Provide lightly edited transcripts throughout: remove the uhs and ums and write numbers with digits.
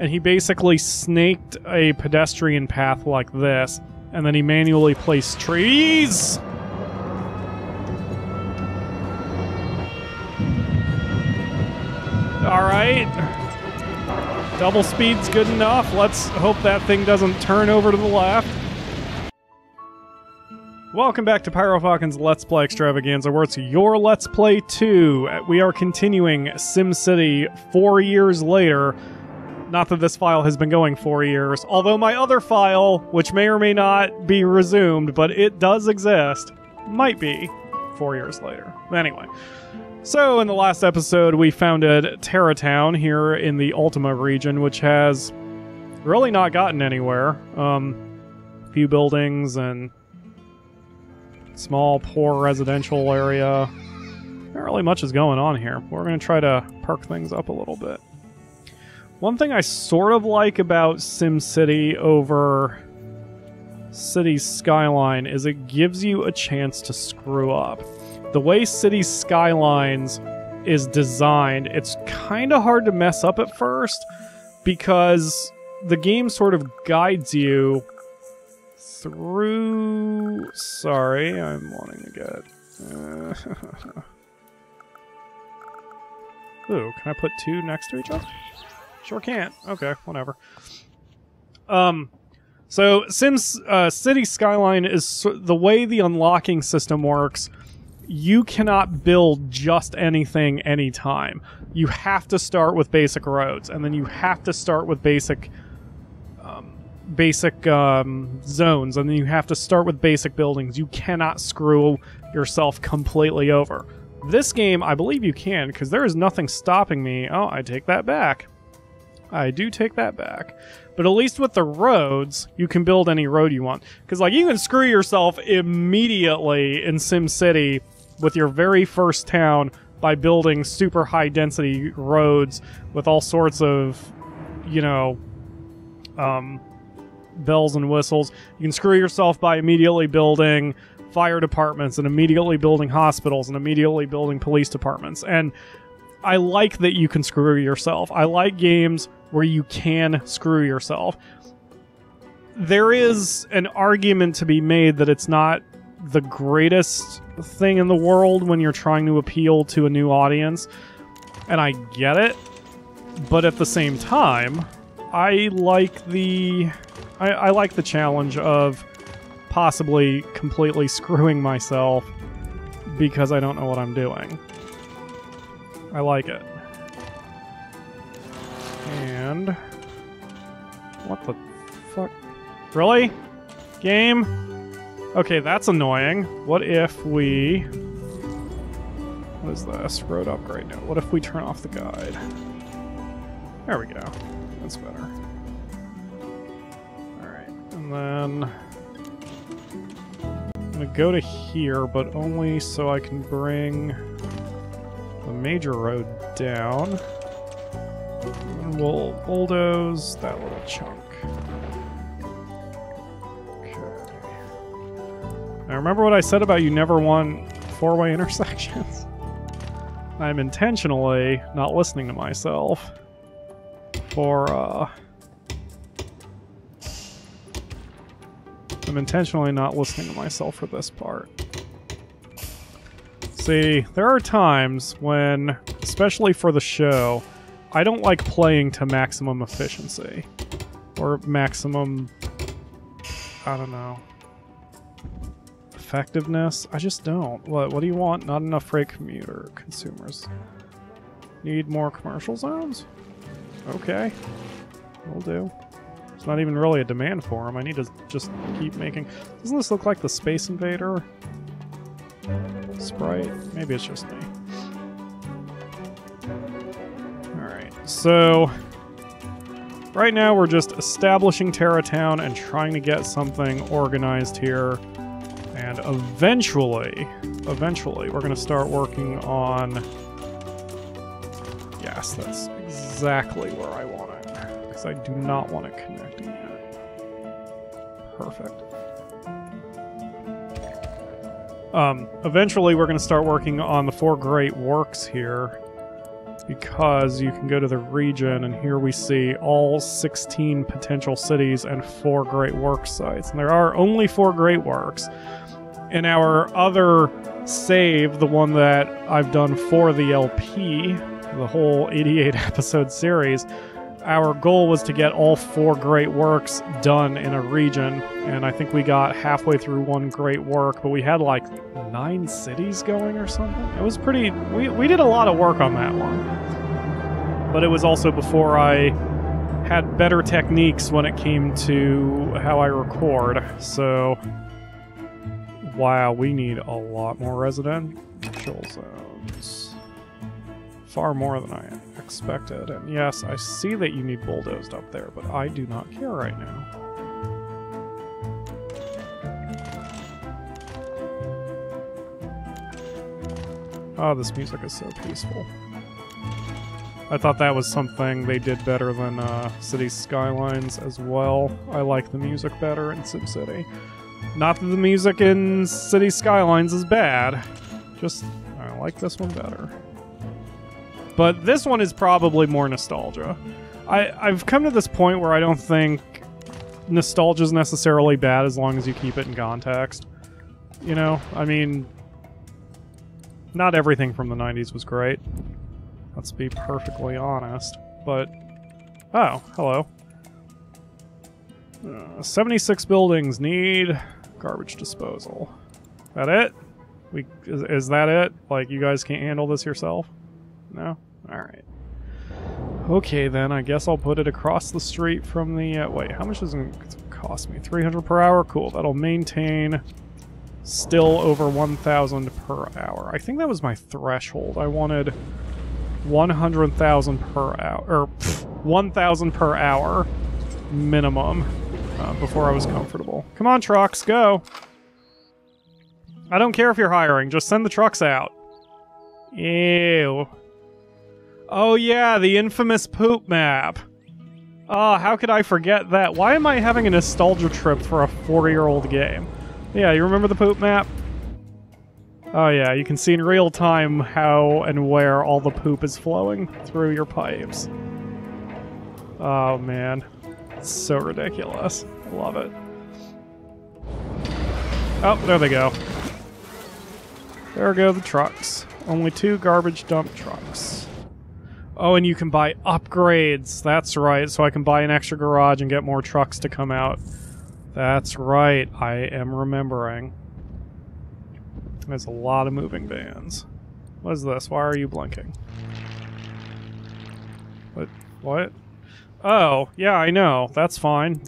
and he basically snaked a pedestrian path like this, and then he manually placed trees. Alright. Double speed's good enough. Let's hope that thing doesn't turn over to the left. Welcome back to PyroFalkon's Let's Play Extravaganza, where it's your Let's Play 2. We are continuing SimCity 4 years later. Not that this file has been going 4 years, although my other file, which may or may not be resumed, but it does exist, might be 4 years later. Anyway. So, in the last episode, we founded Terratown here in the Ultima region, which has really not gotten anywhere. A few buildings and small, poor residential area. Not really much is going on here. We're going to try to perk things up a little bit. One thing I sort of like about SimCity over Cities Skyline is it gives you a chance to screw up. The way Cities Skylines is designed, it's kind of hard to mess up at first because the game sort of guides you through... Sorry, I'm wanting to get... Ooh, can I put two next to each other? Sure can't. Okay, whatever. So City Skyline is... The way the unlocking system works, you cannot build just anything anytime. You have to start with basic roads, and then you have to start with basic zones, and then you have to start with basic buildings. You cannot screw yourself completely over. This game, I believe you can, because there is nothing stopping me. Oh, I take that back. I do take that back. But at least with the roads, you can build any road you want. Because, like, you can screw yourself immediately in SimCity with your very first town by building super high-density roads with all sorts of, you know, bells and whistles. You can screw yourself by immediately building fire departments and immediately building hospitals and immediately building police departments. And I like that you can screw yourself. I like games where you can screw yourself. There is an argument to be made that it's not the greatest thing in the world when you're trying to appeal to a new audience, and I get it, but at the same time, I like the challenge of possibly completely screwing myself because I don't know what I'm doing. I like it. And... what the fuck? Really? Game? Okay, that's annoying. What if we... what is this? Road upgrade. No. What if we turn off the guide? There we go. That's better. Alright, and then... I'm gonna go to here, but only so I can bring the major road down. And we'll bulldoze that little chunk. Now remember what I said about you never want four-way intersections? I'm intentionally not listening to myself for, I'm intentionally not listening to myself for this part. See, there are times when, especially for the show, I don't like playing to maximum efficiency. Or maximum... I don't know. Effectiveness? I just don't. What do you want? Not enough freight commuter consumers. Need more commercial zones? Okay. Will do. There's not even really a demand for them. I need to just keep making... Doesn't this look like the Space Invader sprite? Maybe it's just me. Alright, so... right now we're just establishing Terratown and trying to get something organized here. And eventually, we're going to start working on... Yes, that's exactly where I want it. Because I do not want it connecting yet. Perfect. Eventually, we're going to start working on the 4 great works here. because you can go to the region, and here we see all 16 potential cities and 4 great works sites. And there are only 4 great works. In our other save, the one that I've done for the LP, the whole 88 episode series, our goal was to get all 4 great works done in a region, and I think we got halfway through one great work, but we had like 9 cities going or something. It was pretty... We did a lot of work on that one. But it was also before I had better techniques when it came to how I record, so... Wow, we need a lot more residential zones. Far more than I expected. And yes, I see that you need bulldozed up there, but I do not care right now. Oh, this music is so peaceful. I thought that was something they did better than City Skylines as well. I like the music better in SimCity. Not that the music in City Skylines is bad. Just, I like this one better. But this one is probably more nostalgia. I've come to this point where I don't think nostalgia is necessarily bad as long as you keep it in context. You know, I mean, not everything from the 90s was great. Let's be perfectly honest. But, oh, hello. 76 buildings need garbage disposal. That it? Is that it? Like, you guys can't handle this yourself? No? Alright. Okay, then, I guess I'll put it across the street from the... wait, how much does it cost me? 300 per hour? Cool, that'll maintain still over 1,000 per hour. I think that was my threshold. I wanted 100,000 per hour, or 1,000 per hour minimum before I was comfortable. Come on, trucks, go! I don't care if you're hiring, just send the trucks out. Ew. Oh yeah, the infamous poop map. Oh, how could I forget that? Why am I having a nostalgia trip for a 4-year-old game? Yeah, you remember the poop map? Oh yeah, you can see in real time how and where all the poop is flowing through your pipes. Oh man, it's so ridiculous. I love it. Oh, there they go. There go the trucks. Only 2 garbage dump trucks. Oh, and you can buy upgrades. That's right, so I can buy an extra garage and get more trucks to come out. That's right, I am remembering. There's a lot of moving vans. What is this? Why are you blinking? What? Oh, yeah, I know. That's fine.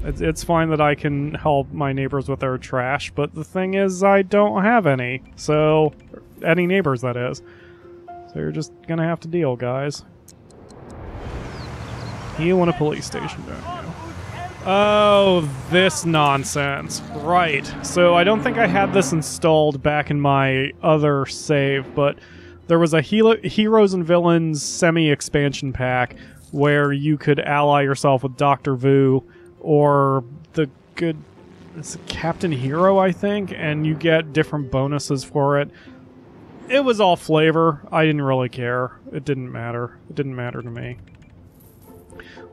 It's fine that I can help my neighbors with their trash, but the thing is, I don't have any. So, any neighbors, that is. So you're just gonna have to deal, guys. You want a police station, don't you? Oh, this nonsense. Right. So I don't think I had this installed back in my other save, but there was a Heroes and Villains semi-expansion pack where you could ally yourself with Dr. Vu or the good... It's Captain Hero, I think, and you get different bonuses for it. It was all flavor. I didn't really care. It didn't matter. It didn't matter to me.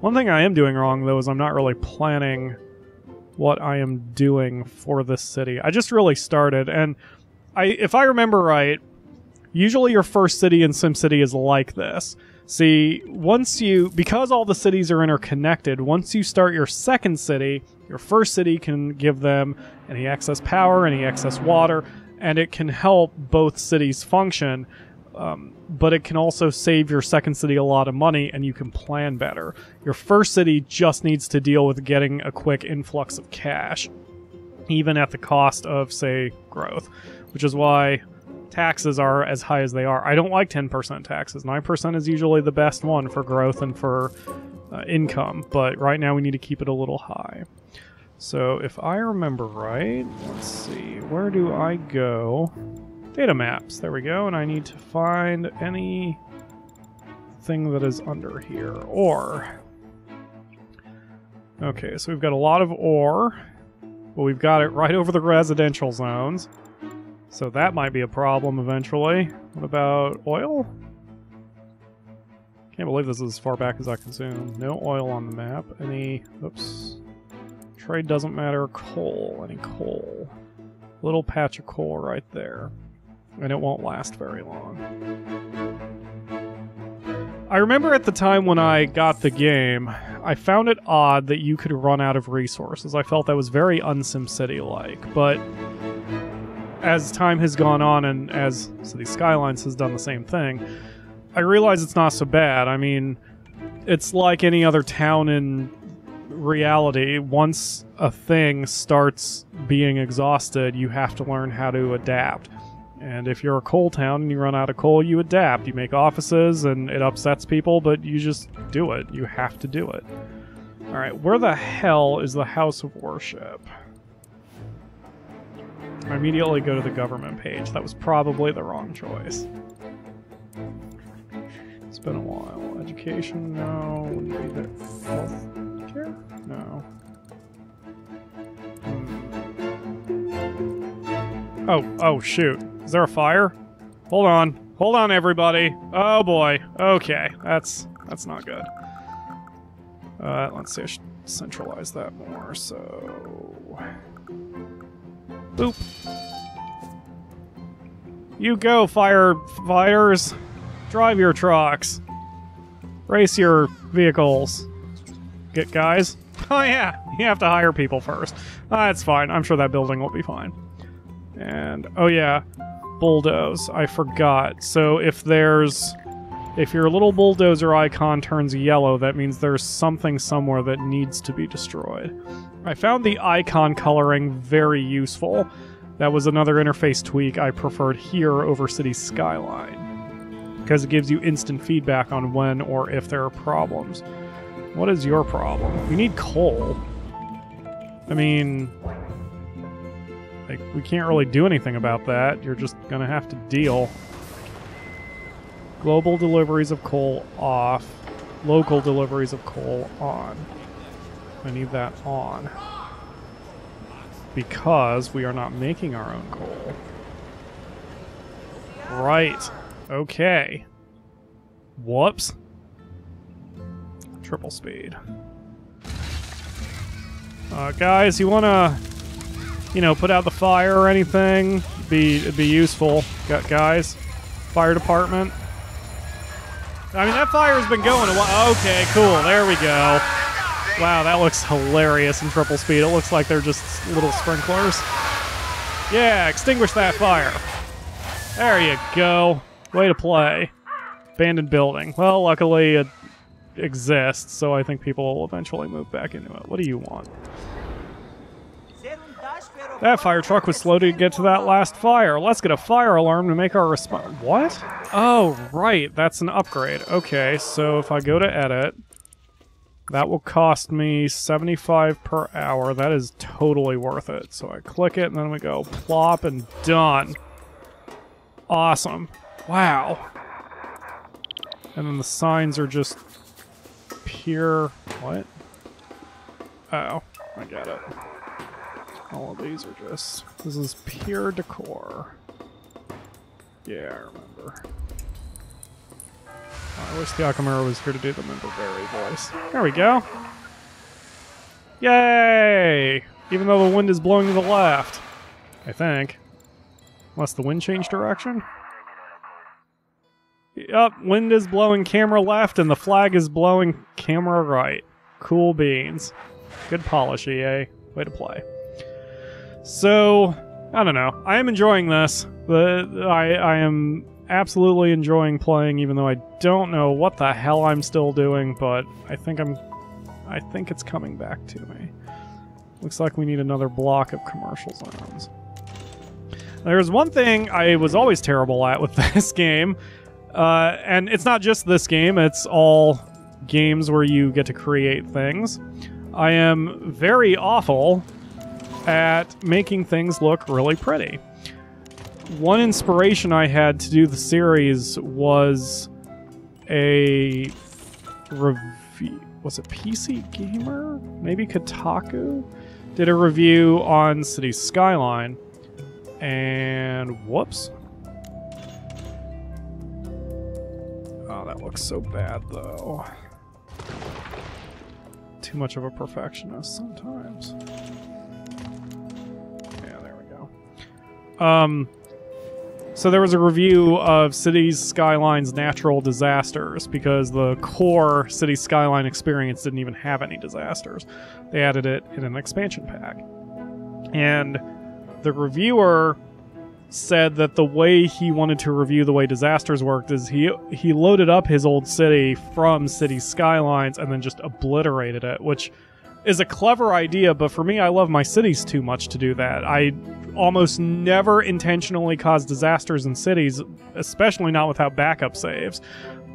One thing I am doing wrong, though, is I'm not really planning what I am doing for this city. I just really started, and if I remember right, usually your first city in SimCity is like this. See, because all the cities are interconnected, once you start your second city, your first city can give them any excess power, any excess water, and it can help both cities function. But it can also save your second city a lot of money, and you can plan better. Your first city just needs to deal with getting a quick influx of cash, even at the cost of, say, growth, which is why taxes are as high as they are. I don't like 10% taxes. 9% is usually the best one for growth and for income, but right now we need to keep it a little high. So if I remember right, let's see, where do I go? Data maps, there we go, and I need to find anything that is under here. Ore. Okay, so we've got a lot of ore, but we've got it right over the residential zones. So that might be a problem eventually. What about oil? Can't believe this is as far back as I consume. No oil on the map. Any... Oops. Trade doesn't matter. Coal. Any coal. Little patch of coal right there. And it won't last very long. I remember at the time when I got the game, I found it odd that you could run out of resources. I felt that was very un-SimCity-like, but as time has gone on and as City Skylines has done the same thing, I realize it's not so bad. I mean, it's like any other town in reality. Once a thing starts being exhausted, you have to learn how to adapt. And if you're a coal town and you run out of coal, you adapt. You make offices, and it upsets people, but you just do it. You have to do it. Alright, where the hell is the House of Worship? I immediately go to the government page. That was probably the wrong choice. It's been a while. Education? No. Wouldn't be there. Health care? No. Oh, shoot. Is there a fire? Hold on. Hold on, everybody. Oh, boy. Okay. That's not good. Let's see. I should centralize that more, so... Boop. You go, firefighters. Drive your trucks. Race your vehicles. Get guys? Oh, yeah. You have to hire people first. That's fine. I'm sure that building will be fine. And, oh yeah, bulldoze. I forgot. So if your little bulldozer icon turns yellow, that means there's something somewhere that needs to be destroyed. I found the icon coloring very useful. That was another interface tweak I preferred here over City Skyline, because it gives you instant feedback on when or if there are problems. What is your problem? We need coal. I mean... like, we can't really do anything about that. You're just gonna have to deal. Global deliveries of coal off. Local deliveries of coal on. I need that on. Because we are not making our own coal. Right. Okay. Whoops. Triple speed. Guys, you wanna... put out the fire or anything, it'd be useful. Got guys, fire department. I mean, that fire's been going a while. Okay, cool. There we go. Wow, that looks hilarious in triple speed. It looks like they're just little sprinklers. Yeah, extinguish that fire. There you go. Way to play. Abandoned building. Well, luckily it exists, so I think people will eventually move back into it. What do you want? That fire truck was slow to get to that last fire. Let's get a fire alarm to make our response. What? Oh, right. That's an upgrade. Okay, so if I go to edit, that will cost me 75 per hour. That is totally worth it. So I click it, and then we go plop, and done. Awesome. Wow. And then the signs are just pure... what? Oh, I get it. All of these are just... this is pure decor. Yeah, I remember. I wish the Akamura was here to do the Member Berry voice. There we go. Yay! Even though the wind is blowing to the left. I think. Unless the wind changed direction? Yup, wind is blowing camera left and the flag is blowing camera right. Cool beans. Good polish, EA. Way to play. So, I don't know. I am enjoying this. I am absolutely enjoying playing, even though I don't know what the hell I'm still doing, but I think it's coming back to me. Looks like we need another block of commercial zones. There's one thing I was always terrible at with this game, and it's not just this game, it's all games where you get to create things. I am very awful at making things look really pretty. One inspiration I had to do the series was a review. Was it PC Gamer? Maybe Kotaku? Did a review on City Skyline. And whoops. Oh, that looks so bad, though. Too much of a perfectionist sometimes. Yeah, there we go. So there was a review of Cities Skylines natural disasters because the core Cities Skyline experience didn't even have any disasters. They added it in an expansion pack. And the reviewer said that the way he wanted to review the way disasters worked is he loaded up his old city from Cities Skylines and then just obliterated it, which is a clever idea, but for me, I love my cities too much to do that. I almost never intentionally cause disasters in cities, especially not without backup saves.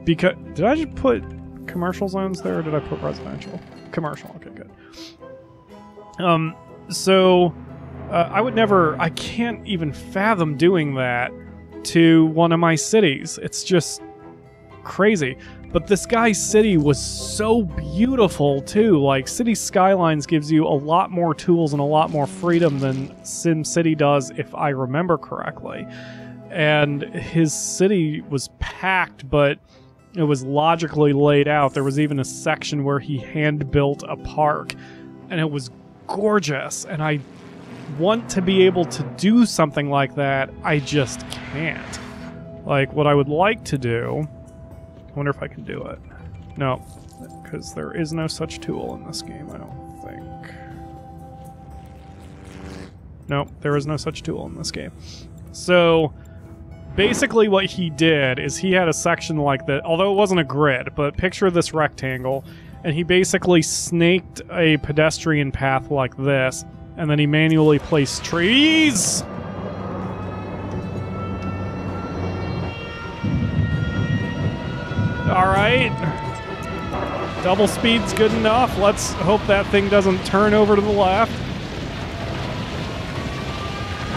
Because did I just put commercial zones there, or did I put residential? Commercial, okay, good. I can't even fathom doing that to one of my cities. It's just crazy. But this guy's city was so beautiful too. Like, City Skylines gives you a lot more tools and a lot more freedom than SimCity does, if I remember correctly. And his city was packed, but it was logically laid out. There was even a section where he hand-built a park, and it was gorgeous. And I want to be able to do something like that. I just can't. Like, what I would like to do... I wonder if I can do it. No, because there is no such tool in this game, I don't think. No, there is no such tool in this game. So, basically what he did is he had a section like that, although it wasn't a grid, but picture this rectangle, and he basically snaked a pedestrian path like this, and then he manually placed trees! Alright. Double speed's good enough. Let's hope that thing doesn't turn over to the left.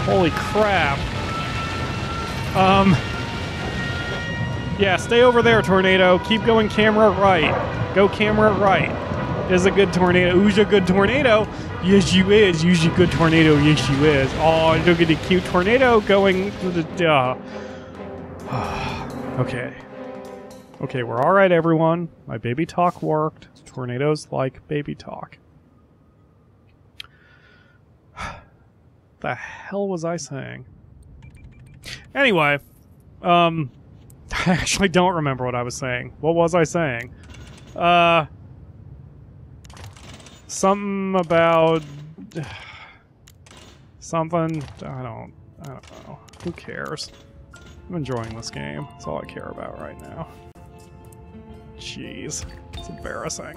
Holy crap. Yeah, stay over there, tornado. Keep going camera right. Go camera right. Is a good tornado. Who's a good tornado? Yes, you is. Use a good tornado. Yes, you is. Oh, look at the cute tornado going to the... Okay. Okay, we're alright, everyone. My baby talk worked. Tornadoes like baby talk. The hell was I saying? Anyway, I actually don't remember what I was saying. What was I saying? Something about... something... I don't know. Who cares? I'm enjoying this game. That's all I care about right now. Jeez, it's embarrassing.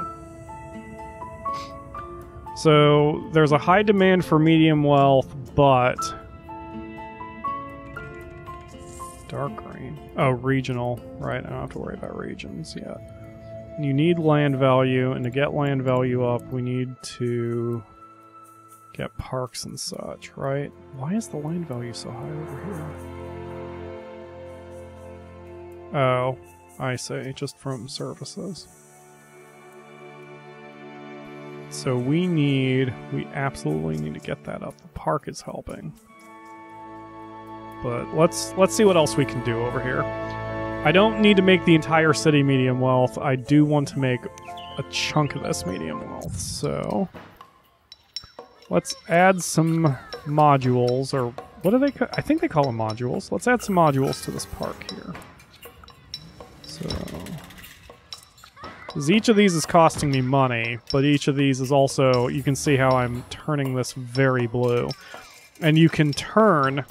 So, there's a high demand for medium wealth, but... Dark green. Oh, regional. Right, I don't have to worry about regions yet. You need land value, and to get land value up, we need to get parks and such, right? Why is the land value so high over here? Oh. I say, just from services. So we absolutely need to get that up. The park is helping. But let's see what else we can do over here. I don't need to make the entire city medium wealth. I do want to make a chunk of this medium wealth. So let's add some modules, or what do they I think they call them modules. Let's add some modules to this park here. So, because each of these is costing me money, but each of these is also, you can see how I'm turning this very blue. And you can turn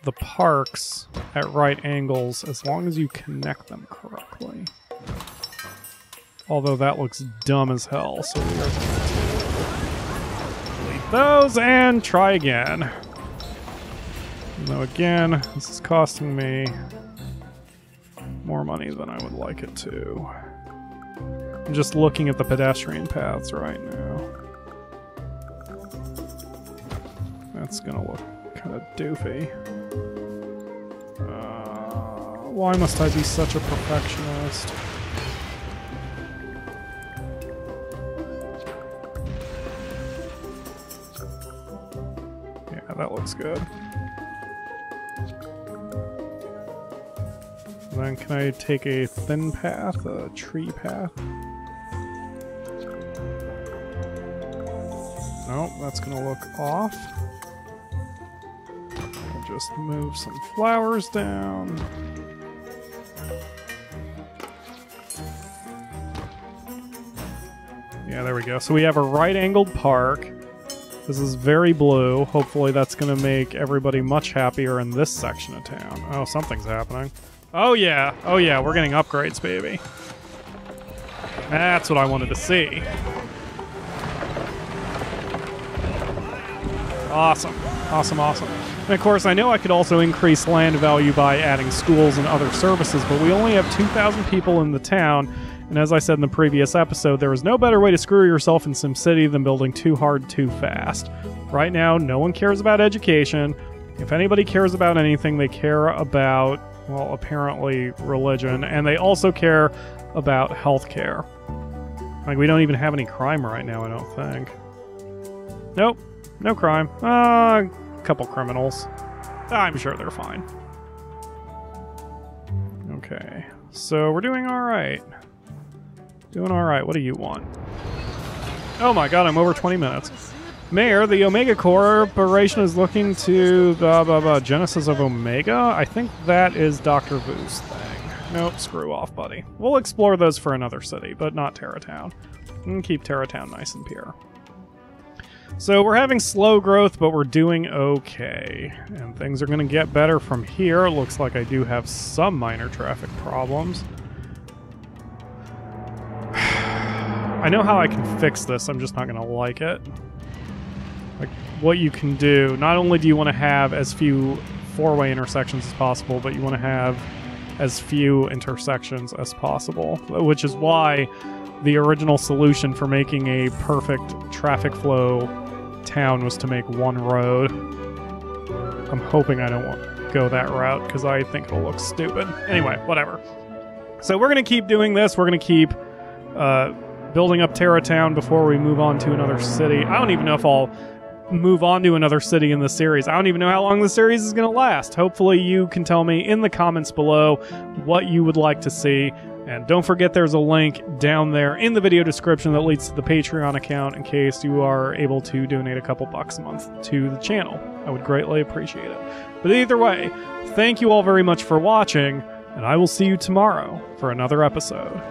the parks at right angles as long as you connect them correctly. Although that looks dumb as hell, so we are going to delete those and try again. Though again, this is costing me more money than I would like it to. I'm just looking at the pedestrian paths right now. That's gonna look kind of doofy. Why must I be such a perfectionist? Yeah, that looks good. And then can I take a thin path, a tree path? Nope, that's gonna look off. I'll just move some flowers down. Yeah, there we go. So we have a right-angled park. This is very blue. Hopefully that's going to make everybody much happier in this section of town. Oh, something's happening. Oh, yeah. Oh, yeah. We're getting upgrades, baby. That's what I wanted to see. Awesome. Awesome, awesome. And, of course, I know I could also increase land value by adding schools and other services, but we only have 2,000 people in the town. And as I said in the previous episode, there is no better way to screw yourself in SimCity than building too hard too fast. Right now, no one cares about education. If anybody cares about anything, they care about, well, apparently religion, and they also care about healthcare. Like, we don't even have any crime right now, I don't think. Nope, no crime. A couple criminals. I'm sure they're fine. Okay, so we're doing all right. Doing all right. What do you want? Oh my god, I'm over 20 minutes. Mayor, the Omega Corporation is looking to Genesis of Omega. I think that is Dr. Vu's thing. Nope, screw off, buddy. We'll explore those for another city, but not Terratown. And keep Terratown nice and pure. So we're having slow growth, but we're doing okay. And things are going to get better from here. It looks like I do have some minor traffic problems. I know how I can fix this, I'm just not going to like it. Like, what you can do, not only do you want to have as few four-way intersections as possible, but you want to have as few intersections as possible, which is why the original solution for making a perfect traffic flow town was to make one road. I'm hoping I don't go that route, because I think it'll look stupid. Anyway, whatever. So we're going to keep doing this, we're going to keep... building up Terratown before we move on to another city. I don't even know if I'll move on to another city in the series. I don't even know how long the series is going to last. Hopefully you can tell me in the comments below what you would like to see. And don't forget there's a link down there in the video description that leads to the Patreon account in case you are able to donate a couple bucks a month to the channel. I would greatly appreciate it. But either way, thank you all very much for watching, and I will see you tomorrow for another episode.